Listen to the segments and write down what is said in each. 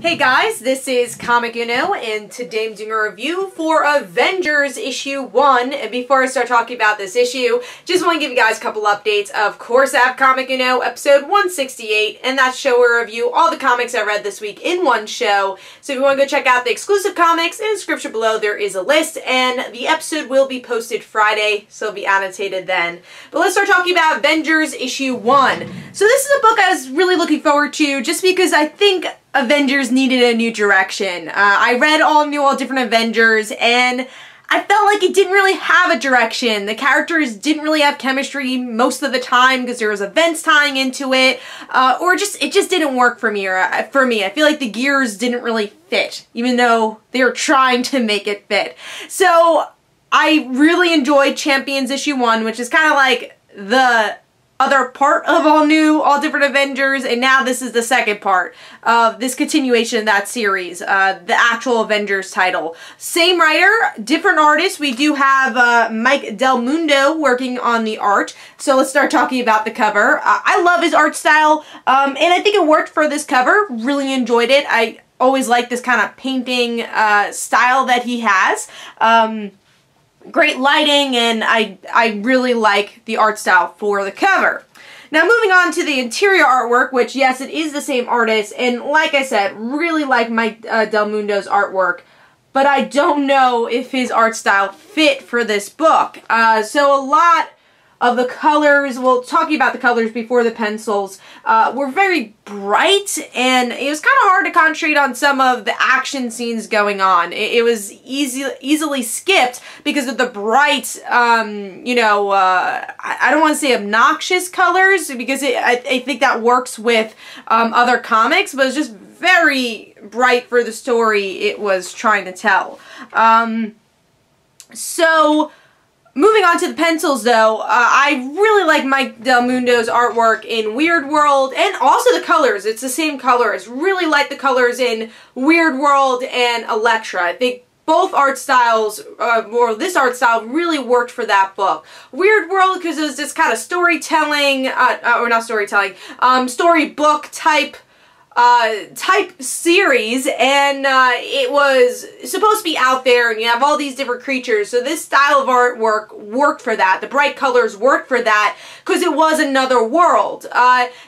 Hey guys, this is Comic Uno, and today I'm doing a review for Avengers issue 1. And before I start talking about this issue, just want to give you guys a couple updates. Of course, I have Comic Uno episode 168, and that's show where I review all the comics I read this week in one show. So if you want to go check out the exclusive comics, in the description below there is a list, and the episode will be posted Friday, so it'll be annotated then. But let's start talking about Avengers issue 1. So this is a book I was really looking forward to, just because I think Avengers needed a new direction. I read all different Avengers, and I felt like it didn't really have a direction. The characters didn't really have chemistry most of the time because there was events tying into it, or it just didn't work for me. I feel like the gears didn't really fit, even though they were trying to make it fit. So I really enjoyed Champions issue 1, which is kind of like the other part of all different Avengers, and now this is the second part of this continuation of that series, the actual Avengers title. Same writer, different artist. We do have Mike Del Mundo working on the art, so let's start talking about the cover. I love his art style, and I think it worked for this cover. Really enjoyed it. I always like this kind of painting style that he has. Great lighting, and I really like the art style for the cover. Now moving on to the interior artwork, which yes, it is the same artist, and like I said, really like Mike Del Mundo's artwork, but I don't know if his art style fit for this book. So a lot of the colors, well, talking about the colors before the pencils, were very bright, and it was kind of hard to concentrate on some of the action scenes going on. It was easily skipped because of the bright, I don't want to say obnoxious colors, because I think that works with other comics, but it's just very bright for the story it was trying to tell. So moving on to the pencils, though, I really like Mike Del Mundo's artwork in Weird World, and also the colors. It's the same colors. Really like the colors in Weird World and Elektra. I think both art styles, or this art style, really worked for that book. Weird World, because it was this kind of storytelling, or not storytelling, storybook type series, and it was supposed to be out there, and you have all these different creatures, so this style of artwork worked for that. The bright colors worked for that because it was another world.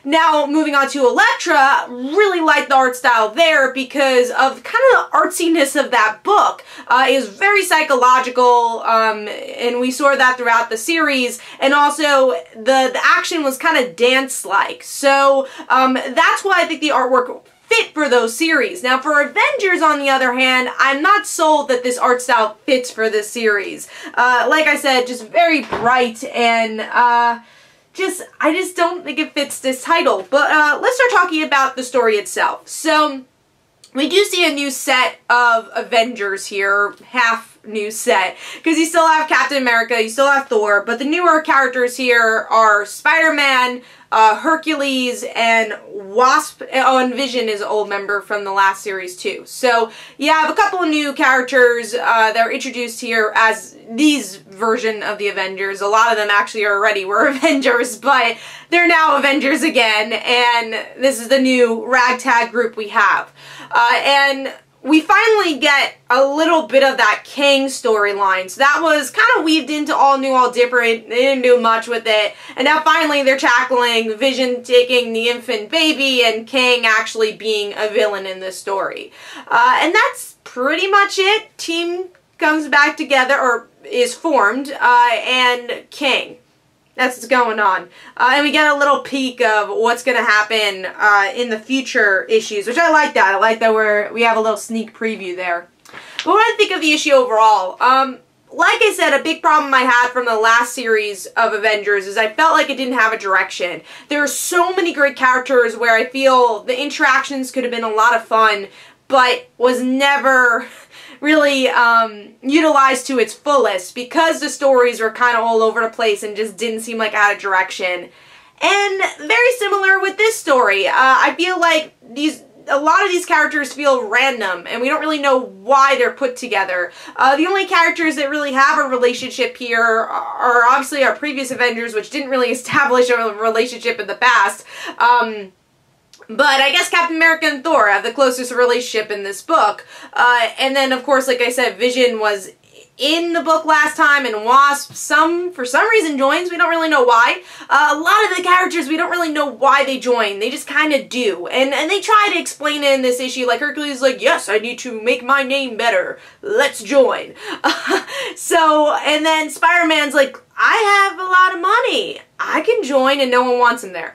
Now moving on to Elektra, really like the art style there because of kind of the artsiness of that book. It was very psychological, and we saw that throughout the series, and also the action was kind of dance-like, so that's why I think the artwork fit for those series. Now for Avengers, on the other hand, I'm not sold that this art style fits for this series. Like I said, just very bright, and I just don't think it fits this title. But let's start talking about the story itself. So we do see a new set of Avengers here, half new set, because you still have Captain America, you still have Thor, but the newer characters here are Spider-Man, Hercules, and Wasp. Oh, and Vision is an old member from the last series too. So you have a couple of new characters that are introduced here as these version of the Avengers. A lot of them actually already were Avengers, but they're now Avengers again, and this is the new ragtag group we have. And we finally get a little bit of that Kang storyline. So that was kind of weaved into All New, All Different. They didn't do much with it. And now finally they're tackling Vision taking the infant baby and Kang actually being a villain in this story. And that's pretty much it. Team comes back together, or is formed, and Kang. That's what's going on. And we get a little peek of what's going to happen in the future issues, which I like that. I like that we have a little sneak preview there. But what I think of the issue overall, like I said, a big problem I had from the last series of Avengers is I felt like it didn't have a direction. There are so many great characters where I feel the interactions could have been a lot of fun, but was never really utilized to its fullest because the stories were kind of all over the place and just didn't seem like it had a direction. And very similar with this story. I feel like a lot of these characters feel random, and we don't really know why they're put together. The only characters that really have a relationship here are obviously our previous Avengers, which didn't really establish a relationship in the past. But I guess Captain America and Thor have the closest relationship in this book. And then, of course, like I said, Vision was in the book last time, and Wasp, for some reason, joins. We don't really know why. A lot of the characters, we don't really know why they join. They just kind of do. And they try to explain it in this issue. Like, Hercules is like, yes, I need to make my name better. Let's join. And then Spider-Man's like, I have a lot of money. I can join, and no one wants him there.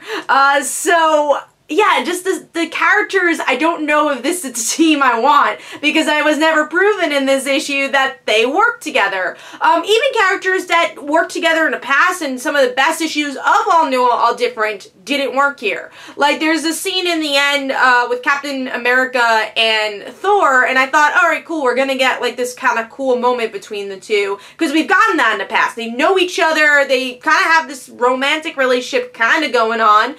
Yeah, just the characters, I don't know if this is the team I want, because I was never proven in this issue that they work together. Even characters that worked together in the past and some of the best issues of All New, All Different didn't work here. Like, there's a scene in the end with Captain America and Thor, and I thought, alright, cool, we're gonna get like this kind of cool moment between the two, because we've gotten that in the past. They know each other, they kind of have this romantic relationship kind of going on,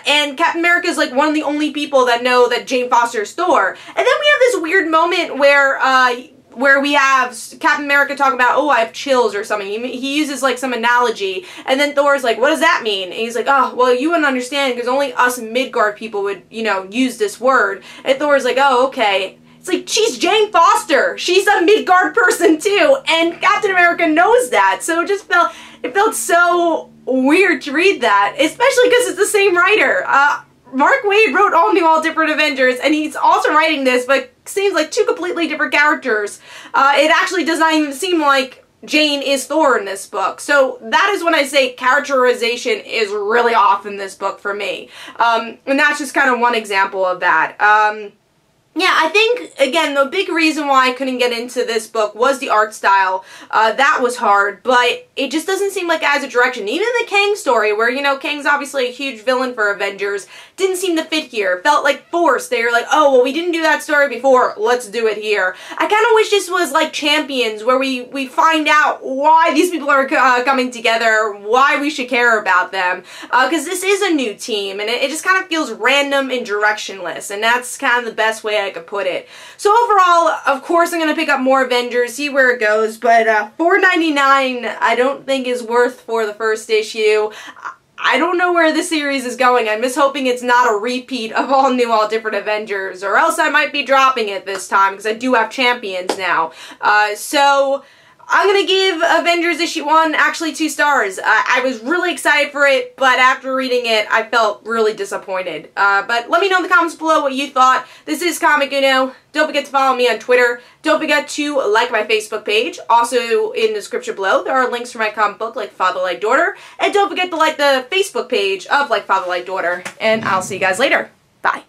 and Captain America is like one of the only people that know that Jane Foster is Thor. And then we have this weird moment where we have Captain America talking about, oh, I have chills or something. He uses like some analogy, and then Thor's like, what does that mean? And he's like, oh, well, you wouldn't understand because only us Midgard people would, you know, use this word. And Thor's like, oh, okay. It's like, she's Jane Foster. She's a Midgard person too, and Captain America knows that. So it felt so weird to read that, especially because it's the same writer. Mark Waid wrote All New, All Different Avengers, and he's also writing this, but seems like two completely different characters. It actually does not even seem like Jane is Thor in this book. So that is when I say characterization is really off in this book for me. And that's just kind of one example of that. Yeah, I think, again, the big reason why I couldn't get into this book was the art style. That was hard, but it just doesn't seem like it has a direction. Even the Kang story, where, you know, Kang's obviously a huge villain for Avengers, didn't seem to fit here. It felt like forced. They were like, oh, well, we didn't do that story before, let's do it here. I kind of wish this was like Champions, where we find out why these people are coming together, why we should care about them, because this is a new team, and it just kind of feels random and directionless, and that's kind of the best way I could put it. So overall, of course, I'm going to pick up more Avengers, see where it goes, but $4.99 I don't think is worth for the first issue. I don't know where this series is going. I'm just hoping it's not a repeat of All New, All Different Avengers, or else I might be dropping it this time, because I do have Champions now. So I'm going to give Avengers issue 1 actually 2 stars. I was really excited for it, but after reading it, I felt really disappointed. But let me know in the comments below what you thought. This is Comic Uno. Don't forget to follow me on Twitter. Don't forget to like my Facebook page. Also, in the description below, there are links for my comic book, Like Father, Like Daughter. And don't forget to like the Facebook page of Like Father, Like Daughter. And I'll see you guys later. Bye.